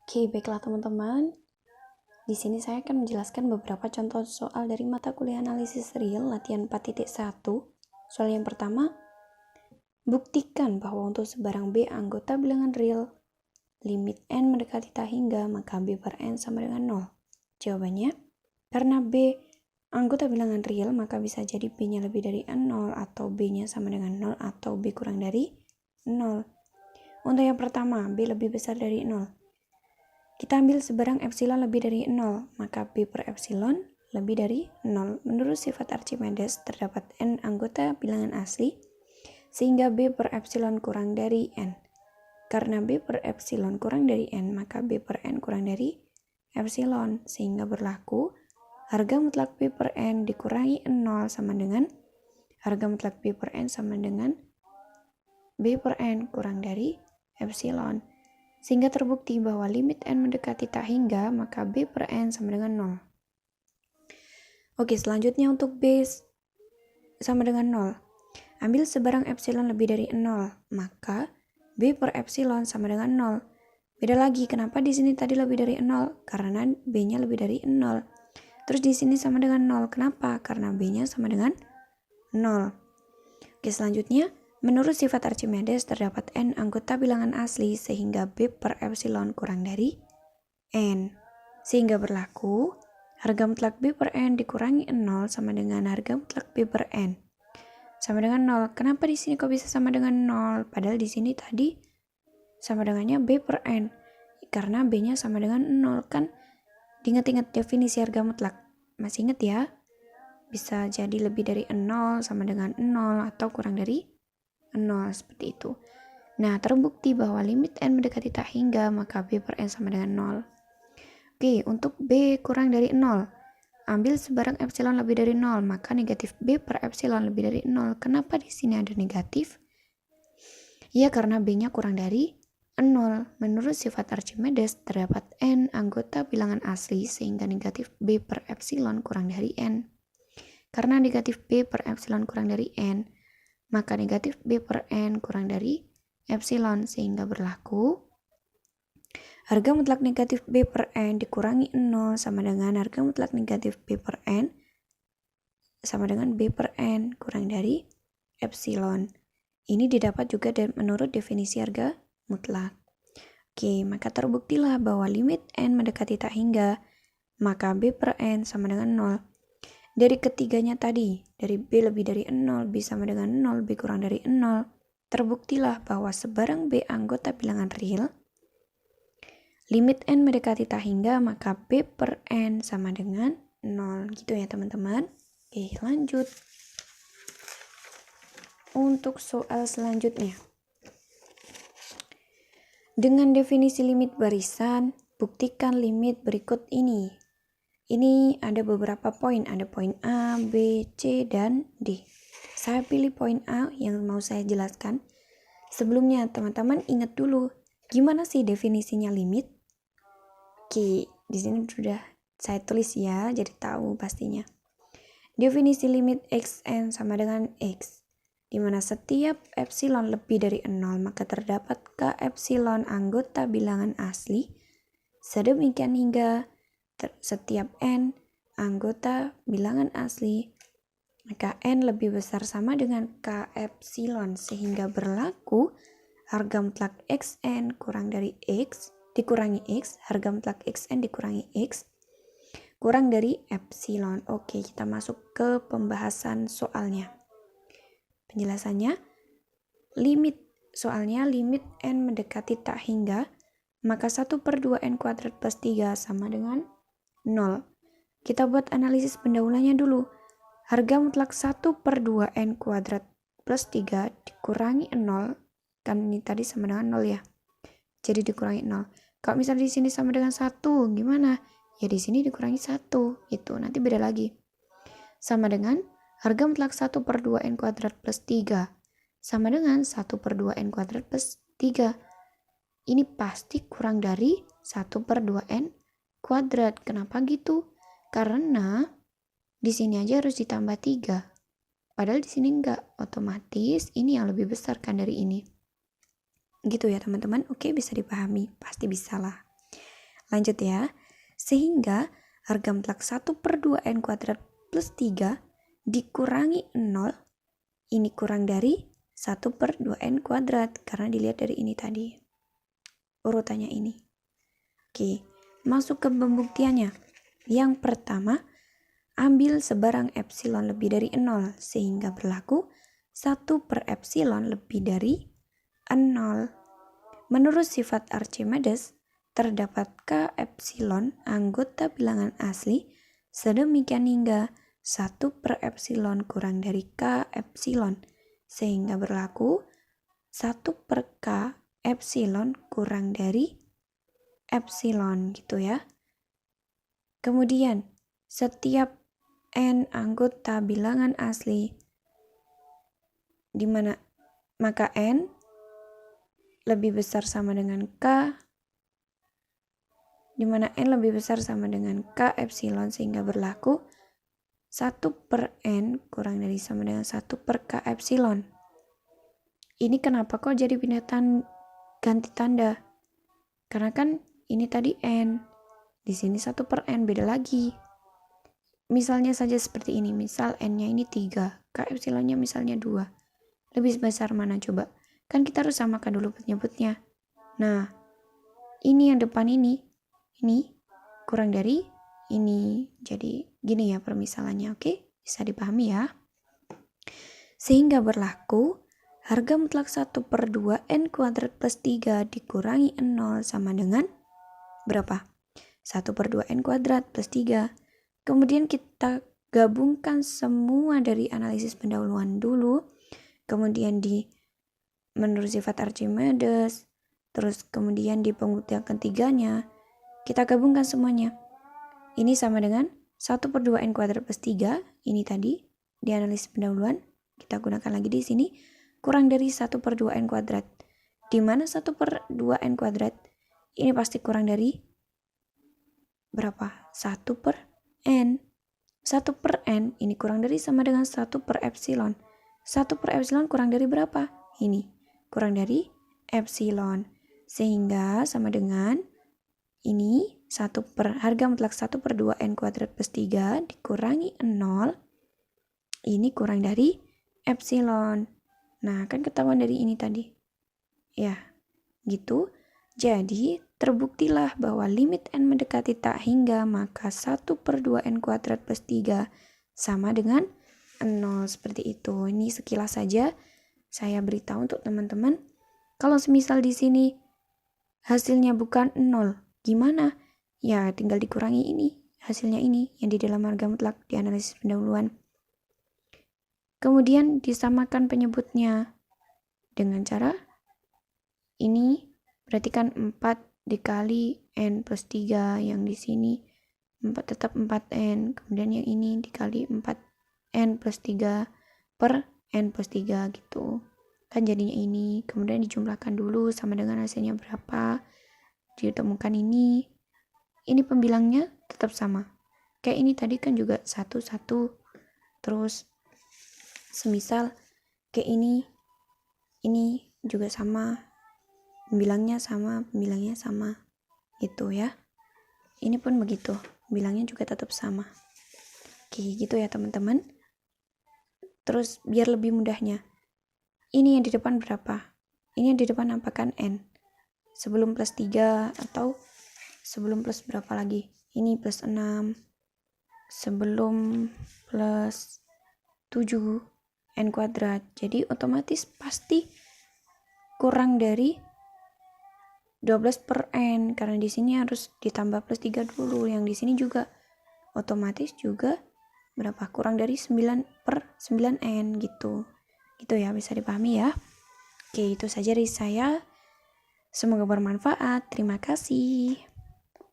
Oke, baiklah teman-teman. Di sini saya akan menjelaskan beberapa contoh soal dari mata kuliah analisis real latihan 4.1. Soal yang pertama, buktikan bahwa untuk sebarang B anggota bilangan real, limit n mendekati tak hingga, maka B per n sama dengan 0. Jawabannya, karena B anggota bilangan real, maka bisa jadi B-nya lebih dari 0, atau B-nya sama dengan 0, atau B kurang dari 0. Untuk yang pertama, B lebih besar dari 0. Kita ambil sebarang epsilon lebih dari 0, maka B per epsilon lebih dari 0. Menurut sifat Archimedes, terdapat n anggota bilangan asli, sehingga B per epsilon kurang dari n. Karena B per epsilon kurang dari n, maka B per n kurang dari epsilon, sehingga berlaku harga mutlak B per n dikurangi 0 sama dengan harga mutlak B per n sama dengan B per n kurang dari epsilon. Sehingga terbukti bahwa limit n mendekati tak hingga, maka B per n sama dengan 0. Oke, selanjutnya untuk B sama dengan 0. Ambil sebarang epsilon lebih dari 0, maka B per epsilon sama dengan 0. Beda lagi, kenapa di sini tadi lebih dari 0? Karena B-nya lebih dari 0. Terus di sini sama dengan 0, kenapa? Karena B-nya sama dengan 0. Oke, selanjutnya, menurut sifat Archimedes terdapat n anggota bilangan asli sehingga B per epsilon kurang dari n. Sehingga berlaku harga mutlak B per n dikurangi 0 sama dengan harga mutlak B per n sama dengan 0. Kenapa di sini kok bisa sama dengan 0? Padahal di sini tadi sama dengannya B per n. Karena B-nya sama dengan 0 kan. Diingat-ingat definisi harga mutlak. Masih ingat ya? Bisa jadi lebih dari 0 sama dengan 0 atau kurang dari 0 seperti itu. Nah, terbukti bahwa limit n mendekati tak hingga, maka B per n sama dengan 0. Oke, untuk B kurang dari 0, ambil sebarang epsilon lebih dari 0, maka negatif B per epsilon lebih dari 0. Kenapa di sini ada negatif? Ya, karena B-nya kurang dari 0. Menurut sifat Archimedes, terdapat n anggota bilangan asli sehingga negatif B per epsilon kurang dari n. Karena negatif B per epsilon kurang dari n, maka negatif B per n kurang dari epsilon, sehingga berlaku harga mutlak negatif B per n dikurangi 0 sama dengan harga mutlak negatif B per n sama dengan B per n kurang dari epsilon. Ini didapat juga menurut definisi harga mutlak. Oke, maka terbuktilah bahwa limit n mendekati tak hingga, maka B per n sama dengan 0. Dari ketiganya tadi, dari B lebih dari 0, B sama dengan 0, B kurang dari 0, terbuktilah bahwa sebarang B anggota bilangan real, limit n mendekati tak hingga, maka B per n sama dengan 0. Gitu ya teman-teman. Oke, lanjut. Untuk soal selanjutnya. Dengan definisi limit barisan, buktikan limit berikut ini. Ini ada beberapa poin, ada poin A, B, C, dan D. Saya pilih poin A yang mau saya jelaskan. Sebelumnya, teman-teman ingat dulu, gimana sih definisinya limit? Oke, di sini sudah saya tulis ya, jadi tahu pastinya. Definisi limit xn sama dengan x, di mana setiap epsilon lebih dari 0, maka terdapat k epsilon anggota bilangan asli, sedemikian hingga setiap n anggota bilangan asli, maka n lebih besar sama dengan k epsilon, sehingga berlaku harga mutlak xn kurang dari x dikurangi x, harga mutlak xn dikurangi x, kurang dari epsilon. Oke, kita masuk ke pembahasan soalnya. Penjelasannya, soalnya limit n mendekati tak hingga, maka 1/2 n kuadrat plus 3 sama dengan 0. Kita buat analisis pendahuluannya dulu. Harga mutlak 1/2 n kuadrat plus 3 dikurangi 0, kan ini tadi sama dengan 0 ya. Jadi dikurangi 0. Kalau misalnya di sini sama dengan 1, gimana? Ya di sini dikurangi 1, gitu. Nanti beda lagi. Sama dengan harga mutlak 1/2 n kuadrat plus 3 sama dengan 1/2 n kuadrat plus 3. Ini pasti kurang dari 1/2 n kuadrat. Kenapa gitu? Karena di sini aja harus ditambah 3. Padahal di sini enggak. Otomatis ini yang lebih besar kan dari ini. Gitu ya teman-teman. Oke, bisa dipahami. Pasti bisa lah. Lanjut ya. Sehingga harga mutlak 1/2n kuadrat plus 3 dikurangi 0, ini kurang dari 1/2n kuadrat, karena dilihat dari ini tadi. Urutannya ini. Oke, masuk ke pembuktiannya. Yang pertama, ambil sebarang epsilon lebih dari 0, sehingga berlaku 1/epsilon lebih dari 0. Menurut sifat Archimedes, terdapat K epsilon anggota bilangan asli, sedemikian hingga 1/epsilon kurang dari K epsilon, sehingga berlaku 1/K epsilon kurang dari epsilon gitu ya. Kemudian, setiap N anggota bilangan asli, di mana maka N lebih besar sama dengan K, di mana N lebih besar sama dengan K epsilon, sehingga berlaku 1/N kurang dari sama dengan 1/K epsilon. Ini kenapa kok jadi pindah ganti tanda? Karena kan ini tadi N, di sini 1/N, beda lagi. Misalnya saja seperti ini, misal N-nya ini 3, K epsilonnya misalnya 2. Lebih besar mana coba? Kan kita harus samakan dulu penyebutnya. Nah, ini yang depan ini kurang dari ini. Jadi gini ya permisalannya, oke? Bisa dipahami ya. Sehingga berlaku harga mutlak 1/2n kuadrat plus 3 dikurangi 0 sama dengan berapa? 1/2n kuadrat plus 3. Kemudian kita gabungkan semua dari analisis pendahuluan dulu. Kemudian menurut sifat Archimedes, terus kemudian di pembuktian ketiganya, kita gabungkan semuanya. Ini sama dengan 1/2n kuadrat plus 3, ini tadi di analisis pendahuluan, kita gunakan lagi di sini, kurang dari 1/2n kuadrat. Di mana 1/2n kuadrat? Ini pasti kurang dari berapa? 1/n. 1/n ini kurang dari sama dengan 1/epsilon. 1/epsilon kurang dari berapa? Ini kurang dari epsilon, sehingga sama dengan ini harga mutlak 1/2n kuadrat plus 3 dikurangi 0, ini kurang dari epsilon. Nah, kan ketahuan dari ini tadi ya, gitu. Jadi terbuktilah bahwa limit n mendekati tak hingga, maka 1/2n kuadrat plus 3 sama dengan 0, seperti itu. Ini sekilas saja saya beritahu untuk teman-teman. Kalau semisal di sini hasilnya bukan 0, gimana? Ya tinggal dikurangi ini, hasilnya ini yang di dalam harga mutlak di analisis pendahuluan. Kemudian disamakan penyebutnya dengan cara ini, berarti kan 4 dikali n plus 3, yang di sini 4 tetap 4n, kemudian yang ini dikali 4n plus 3 per n plus 3 gitu. Kan jadinya ini, kemudian dijumlahkan dulu sama dengan hasilnya berapa, ditemukan ini pembilangnya tetap sama. Kayak ini tadi kan juga 1, 1, terus semisal kayak ini juga sama, pembilangnya sama gitu ya. Ini pun begitu, bilangnya juga tetap sama. Oke, gitu ya teman-teman. Terus biar lebih mudahnya, ini yang di depan berapa? Ini yang di depan apakan n? Sebelum plus 3 atau sebelum plus berapa lagi? Ini plus 6. Sebelum plus 7 n kuadrat. Jadi otomatis pasti kurang dari 12/n, karena di sini harus ditambah plus 3 dulu. Yang di sini juga otomatis juga berapa? Kurang dari 9/9n gitu. Gitu ya, bisa dipahami ya. Oke, itu saja dari saya. Semoga bermanfaat. Terima kasih.